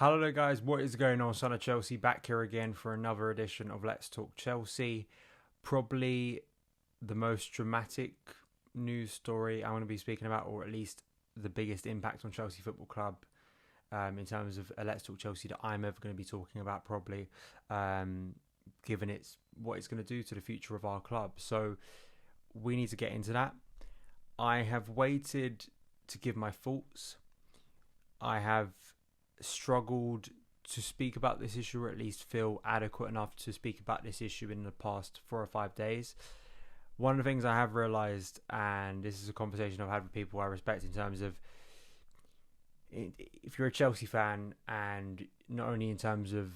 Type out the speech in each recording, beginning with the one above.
Hello there guys, what is going on? Son of Chelsea back here again for another edition of Let's Talk Chelsea. Probably the most dramatic news story I'm going to be speaking about, or at least the biggest impact on Chelsea Football Club in terms of Let's Talk Chelsea that I'm ever going to be talking about, probably, given it's what it's going to do to the future of our club. So we need to get into that. I have waited to give my thoughts. I have struggled to speak about this issue, or at least feel adequate enough to speak about this issue in the past 4 or 5 days. One of the things I have realised, and this is a conversation I've had with people I respect, in terms of if you're a Chelsea fan, and not only in terms of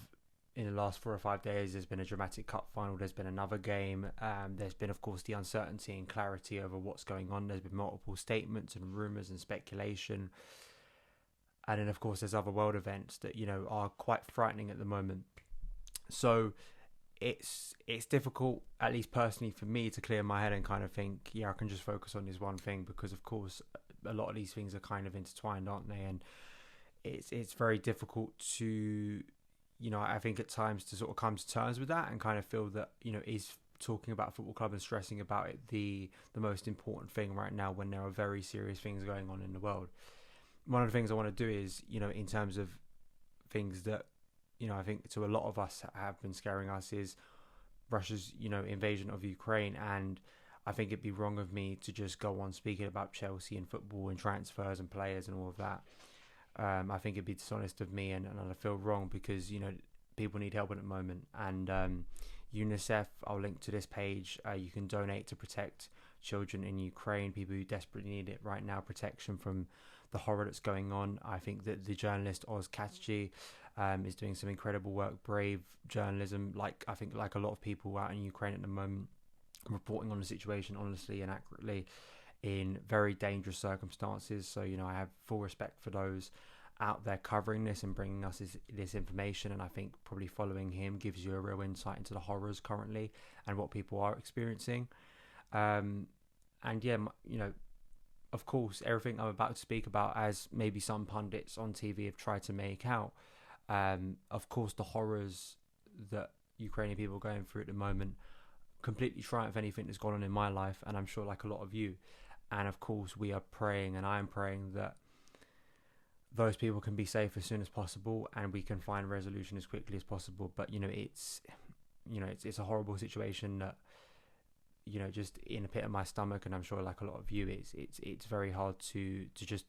in the last 4 or 5 days there's been a dramatic cup final, there's been another game, there's been of course the uncertainty and clarity over what's going on, there's been multiple statements and rumours and speculation. And then, of course, there's other world events that, are quite frightening at the moment. So it's difficult, at least personally for me, to clear my head and kind of think, I can just focus on this one thing, because, of course, a lot of these things are kind of intertwined, aren't they? And it's very difficult to, I think at times to sort of come to terms with that and kind of feel that, is talking about a football club and stressing about it the most important thing right now, when there are very serious things going on in the world. One of the things I want to do is, in terms of things that, I think to a lot of us have been scaring us, is Russia's, invasion of Ukraine. And I think it'd be wrong of me to just go on speaking about Chelsea and football and transfers and players and all of that. I think it'd be dishonest of me, and I feel wrong, because, people need help at the moment. And UNICEF, I'll link to this page. You can donate to protect children in Ukraine, people who desperately need it right now, protection from the horror that's going on. I think that the journalist Oz Katji is doing some incredible work, brave journalism, like a lot of people out in Ukraine at the moment, reporting on the situation honestly and accurately in very dangerous circumstances. So, I have full respect for those out there covering this and bringing us this information. And I think probably following him gives you a real insight into the horrors currently and what people are experiencing. Of course, everything I'm about to speak about, as maybe some pundits on TV have tried to make out, of course, the horrors that Ukrainian people are going through at the moment completely triumph anything that's gone on in my life, and I'm sure like a lot of you. And of course, we are praying, and I am praying that those people can be safe as soon as possible, and we can find resolution as quickly as possible. But it's a horrible situation that, just in a pit of my stomach, and I'm sure like a lot of you, it's very hard to just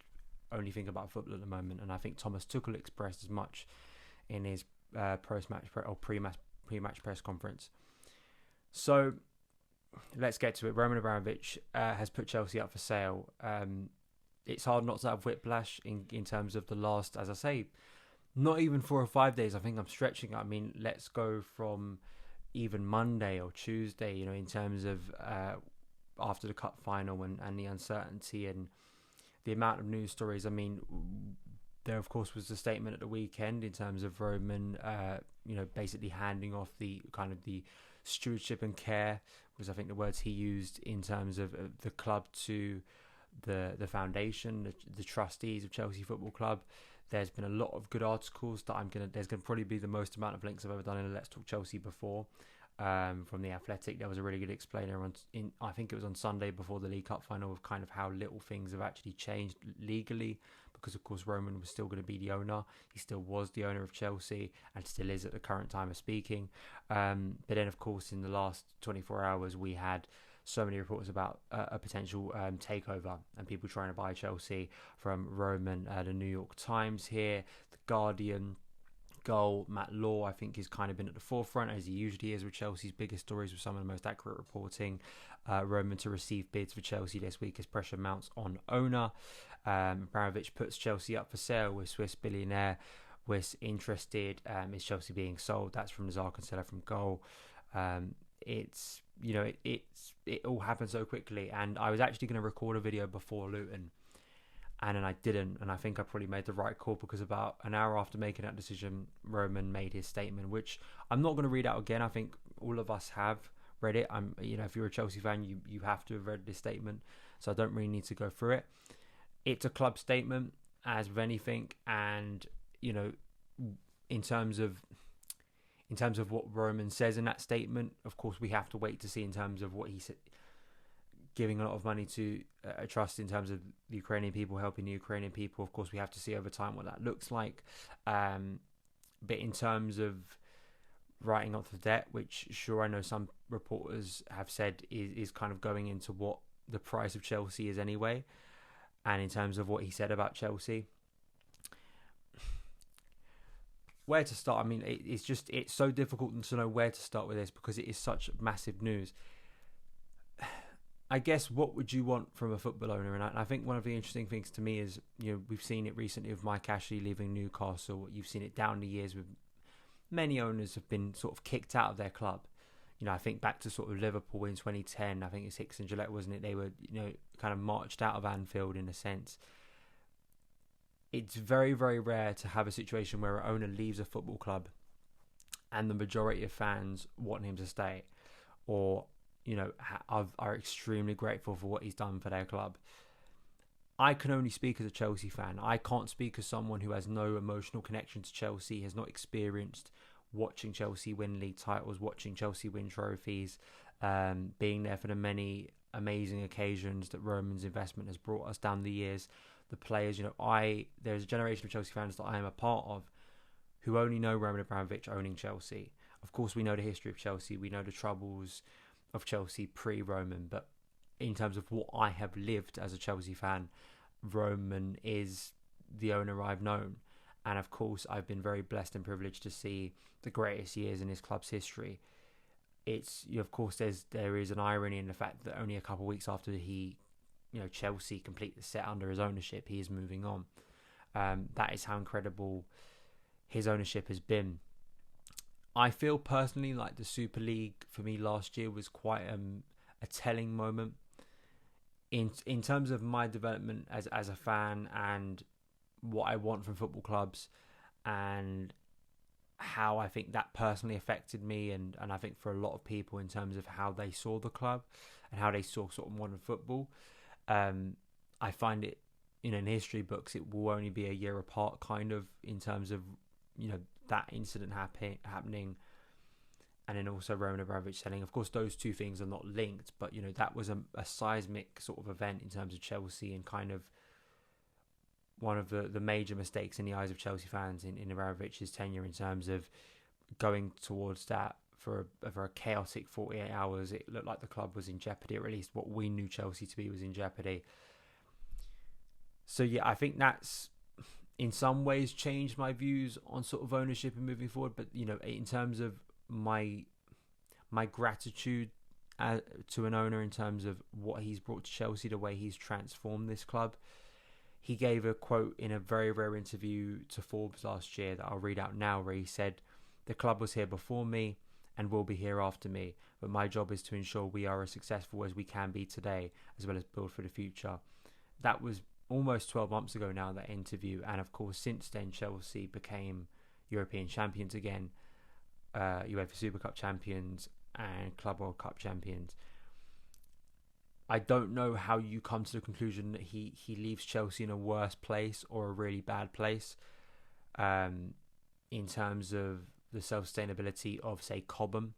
only think about football at the moment. And I think Thomas Tuchel expressed as much in his pre-match press conference. So let's get to it. Roman Abramovich has put Chelsea up for sale. It's hard not to have whiplash in terms of the last, as I say, not even 4 or 5 days. I think I'm stretching. I mean, let's go from even Monday or Tuesday, in terms of after the cup final and the uncertainty and the amount of news stories. I mean, there of course was the statement at the weekend in terms of Roman, basically handing off the kind of the stewardship and care, was I think the words he used, in terms of the club to the foundation, the trustees of Chelsea Football Club. There's been a lot of good articles that there's going to probably be the most amount of links I've ever done in Let's Talk Chelsea before. From The Athletic, there was a really good explainer I think it was on Sunday before the League Cup final, of kind of how little things have actually changed legally, because of course Roman was still going to be the owner. He still was the owner of Chelsea and still is at the current time of speaking. But then of course in the last 24 hours we had so many reports about a potential takeover and people trying to buy Chelsea, from Roman, the New York Times here, The Guardian, Goal. Matt Law, I think, has kind of been at the forefront, as he usually is with Chelsea's biggest stories, with some of the most accurate reporting. Roman to receive bids for Chelsea this week as pressure mounts on owner. Abramovich puts Chelsea up for sale, with Swiss billionaire was interested. Is Chelsea being sold? That's from Nazar Kinsella from Goal. It all happened so quickly, and I was actually going to record a video before Luton, and then I didn't, and I think I probably made the right call, because about an hour after making that decision, Roman made his statement, which I'm not going to read out again. I think all of us have read it. If you're a Chelsea fan, you have to have read this statement, so I don't really need to go through it. It's a club statement, as with anything, and in terms of what Roman says in that statement, of course, we have to wait to see in terms of what he said, giving a lot of money to a trust in terms of the Ukrainian people, helping the Ukrainian people. Of course, we have to see over time what that looks like. But in terms of writing off the debt, which sure I know some reporters have said is kind of going into what the price of Chelsea is anyway, and in terms of what he said about Chelsea, where to start? I mean, it's so difficult to know where to start with this because it is such massive news. I guess what would you want from a football owner? And I think one of the interesting things to me is, we've seen it recently with Mike Ashley leaving Newcastle. You've seen it down the years with many owners have been sort of kicked out of their club. I think back to sort of Liverpool in 2010. I think it's Hicks and Gillette, wasn't it? They were, kind of marched out of Anfield in a sense. It's very, very rare to have a situation where an owner leaves a football club and the majority of fans want him to stay, or are extremely grateful for what he's done for their club. I can only speak as a Chelsea fan. I can't speak as someone who has no emotional connection to Chelsea, has not experienced watching Chelsea win league titles, watching Chelsea win trophies, being there for the many amazing occasions that Roman's investment has brought us down the years. The players, there's a generation of Chelsea fans that I am a part of who only know Roman Abramovich owning Chelsea. Of course, we know the history of Chelsea. We know the troubles of Chelsea pre-Roman, but in terms of what I have lived as a Chelsea fan, Roman is the owner I've known. And of course, I've been very blessed and privileged to see the greatest years in his club's history. It's, of course, there is an irony in the fact that only a couple of weeks after Chelsea complete the set under his ownership, he is moving on. That is how incredible his ownership has been. I feel personally like the Super League for me last year was quite a telling moment in terms of my development as a fan and what I want from football clubs, and how I think that personally affected me, and I think for a lot of people in terms of how they saw the club and how they saw sort of modern football. I find it, in history books, it will only be a year apart kind of in terms of, that incident happening, and then also Roman Abramovich selling. Of course, those two things are not linked, but, that was a seismic sort of event in terms of Chelsea, and kind of one of the major mistakes in the eyes of Chelsea fans in Abramovich's tenure in terms of going towards that for a chaotic 48 hours. It looked like the club was in jeopardy, or at least what we knew Chelsea to be was in jeopardy. So yeah, I think that's in some ways changed my views on sort of ownership and moving forward. But, in terms of my gratitude to an owner in terms of what he's brought to Chelsea, the way he's transformed this club. He gave a quote in a very rare interview to Forbes last year that I'll read out now, where he said, "The club was here before me and will be here after me, but my job is to ensure we are as successful as we can be today, as well as build for the future." That was almost 12 months ago now, that interview. And of course, since then, Chelsea became European champions again, UEFA Super Cup champions and Club World Cup champions. I don't know how you come to the conclusion that he leaves Chelsea in a worse place or a really bad place, in terms of the self-sustainability of, say, Cobham.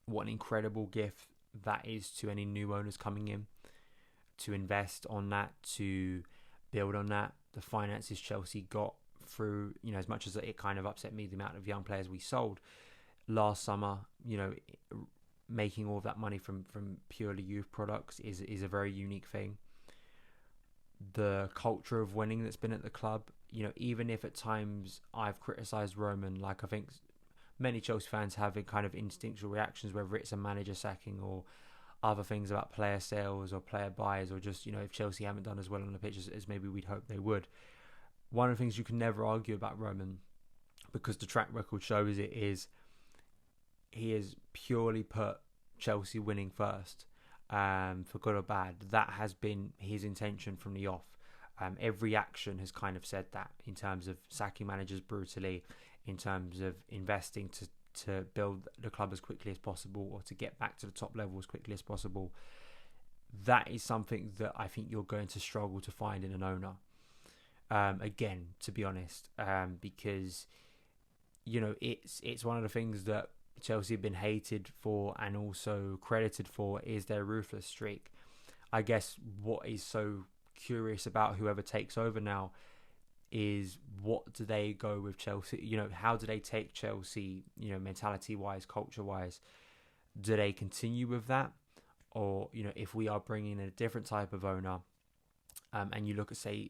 What an incredible gift that is to any new owners coming in, to invest on that, to build on that. The finances Chelsea got through, as much as it kind of upset me, the amount of young players we sold last summer, making all of that money from purely youth products is a very unique thing. The culture of winning that's been at the club, even if at times I've criticised Roman, like I think many Chelsea fans have in kind of instinctual reactions, whether it's a manager sacking or other things about player sales or player buys, or just, if Chelsea haven't done as well on the pitch as maybe we'd hope they would. One of the things you can never argue about Roman, because the track record shows it, is he has purely put Chelsea winning first, for good or bad. That has been his intention from the off. Every action has kind of said that, in terms of sacking managers brutally, in terms of investing to build the club as quickly as possible, or to get back to the top level as quickly as possible. That is something that I think you're going to struggle to find in an owner. Again, to be honest, because it's one of the things that Chelsea have been hated for and also credited for is their ruthless streak. I guess what is so curious about whoever takes over now is what do they go with Chelsea? How do they take Chelsea, mentality-wise, culture-wise? Do they continue with that? Or, if we are bringing in a different type of owner, and you look at, say,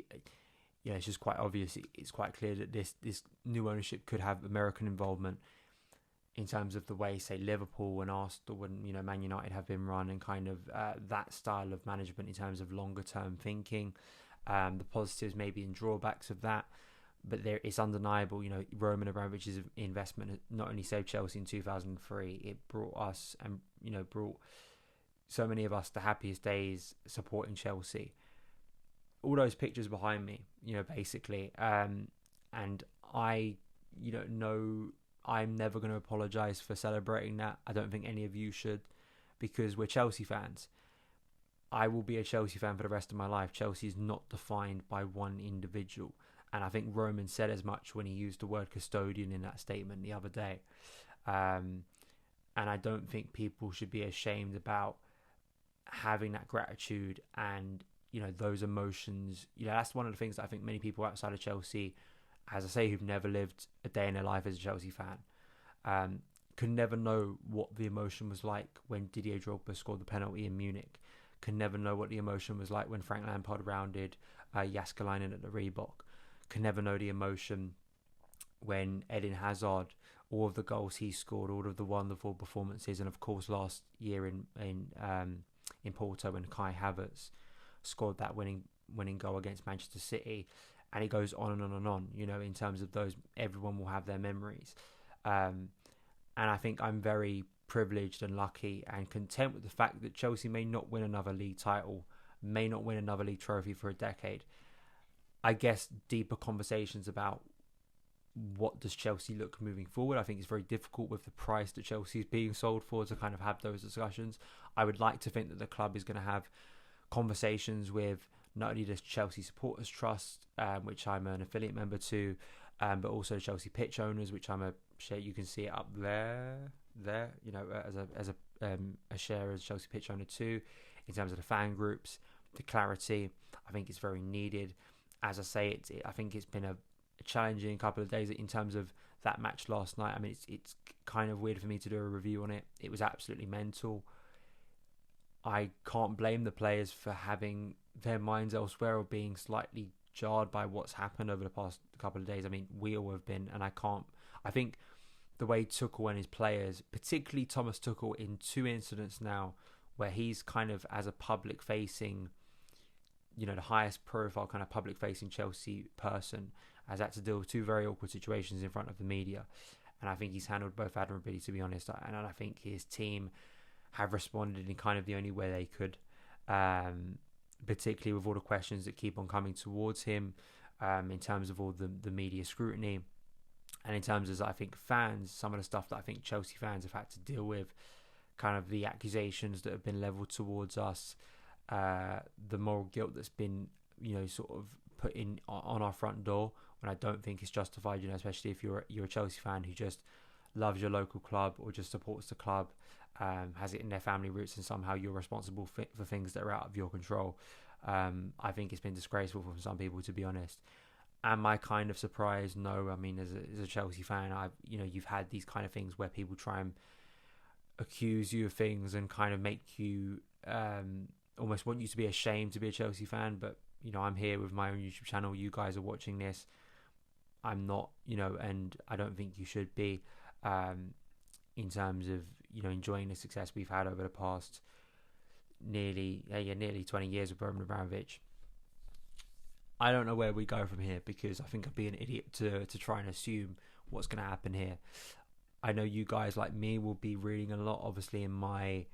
it's just quite obvious, it's quite clear that this new ownership could have American involvement in terms of the way, say, Liverpool and Arsenal and, Man United have been run, and kind of that style of management in terms of longer-term thinking. The positives maybe and drawbacks of that, but it's undeniable. Roman Abramovich's investment not only saved Chelsea in 2003, it brought us and brought so many of us the happiest days supporting Chelsea. All those pictures behind me, basically, and I, know I'm never going to apologise for celebrating that. I don't think any of you should, because we're Chelsea fans. I will be a Chelsea fan for the rest of my life. Chelsea is not defined by one individual. And I think Roman said as much when he used the word custodian in that statement the other day. And I don't think people should be ashamed about having that gratitude and, those emotions. That's one of the things that I think many people outside of Chelsea, as I say, who've never lived a day in their life as a Chelsea fan, could never know what the emotion was like when Didier Drogba scored the penalty in Munich. Can never know what the emotion was like when Frank Lampard rounded Jaskalainen at the Reebok. Can never know the emotion when Eden Hazard, all of the goals he scored, all of the wonderful performances, and of course last year in Porto when Kai Havertz scored that winning goal against Manchester City, and it goes on and on and on. In terms of those, everyone will have their memories, and I think I'm very privileged and lucky and content with the fact that Chelsea may not win another league title, may not win another league trophy for a decade. I guess deeper conversations about what does Chelsea look moving forward. I think it's very difficult with the price that Chelsea is being sold for to kind of have those discussions. I would like to think that the club is going to have conversations with not only the Chelsea Supporters Trust, which I'm an affiliate member to, but also the Chelsea Pitch Owners, which I'm a share. You can see it up there, as a share as Chelsea Pitch Owner too. In terms of the fan groups, the clarity, I think it's very needed. As I say, I think it's been a challenging couple of days in terms of that match last night. I mean, it's kind of weird for me to do a review on it. It was absolutely mental. I can't blame the players for having their minds elsewhere or being slightly jarred by what's happened over the past couple of days. I mean, we all have been, and I think the way Tuchel and his players, particularly Thomas Tuchel, in two incidents now where he's kind of as a public-facing, the highest profile kind of public-facing Chelsea person, has had to deal with two very awkward situations in front of the media. And I think he's handled both admirably, to be honest. And I think his team have responded in kind of the only way they could, particularly with all the questions that keep on coming towards him, in terms of all the media scrutiny. And in terms of, I think, fans, some of the stuff that I think Chelsea fans have had to deal with, kind of the accusations that have been levelled towards us, the moral guilt that's been, sort of put in on our front door, when I don't think it's justified, especially if you're a Chelsea fan who just loves your local club or just supports the club, has it in their family roots, and somehow you're responsible for things that are out of your control. I think it's been disgraceful for some people, to be honest. Am I kind of surprised? No. I mean, as a Chelsea fan, you've had these kind of things where people try and accuse you of things and kind of make you almost want you to be ashamed to be a Chelsea fan. But I'm here with my own YouTube channel. You guys are watching this. I'm not, and I don't think you should be, in terms of enjoying the success we've had over the past nearly 20 years with Roman Abramovich. I don't know where we go from here, because I think I'd be an idiot to try and assume what's going to happen here. I know you guys like me will be reading a lot, obviously, in my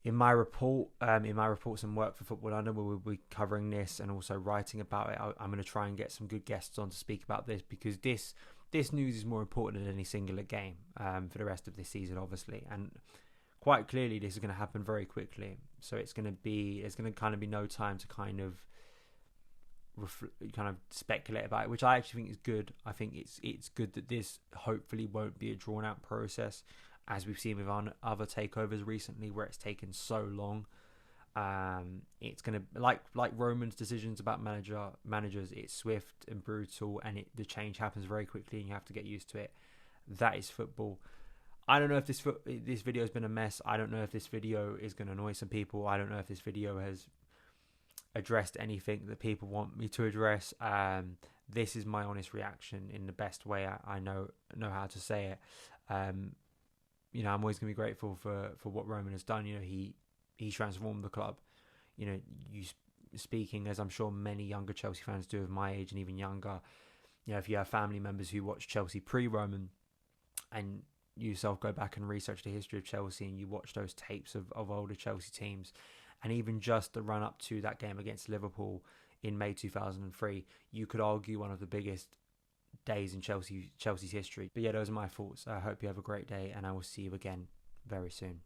reports and work for Football London, where we'll be covering this and also writing about it. I'm going to try and get some good guests on to speak about this, because this news is more important than any singular game for the rest of this season, obviously. And quite clearly, this is going to happen very quickly. So there's going to kind of be no time to kind of kind of speculate about it, which I actually think is good. I think it's good that this hopefully won't be a drawn out process, as we've seen with other takeovers recently, where it's taken so long. It's gonna like Roman's decisions about managers. It's swift and brutal, and the change happens very quickly, and you have to get used to it. That is football. I don't know if this video has been a mess. I don't know if this video is going to annoy some people. I don't know if this video has addressed anything that people want me to address. This is my honest reaction in the best way I know how to say it. I'm always going to be grateful for what Roman has done. He transformed the club. You speaking, as I'm sure many younger Chelsea fans do of my age and even younger. If you have family members who watch Chelsea pre-Roman, and you yourself go back and research the history of Chelsea, and you watch those tapes of older Chelsea teams, and even just the run up to that game against Liverpool in May 2003, you could argue one of the biggest days in Chelsea's history. But yeah, those are my thoughts. I hope you have a great day, and I will see you again very soon.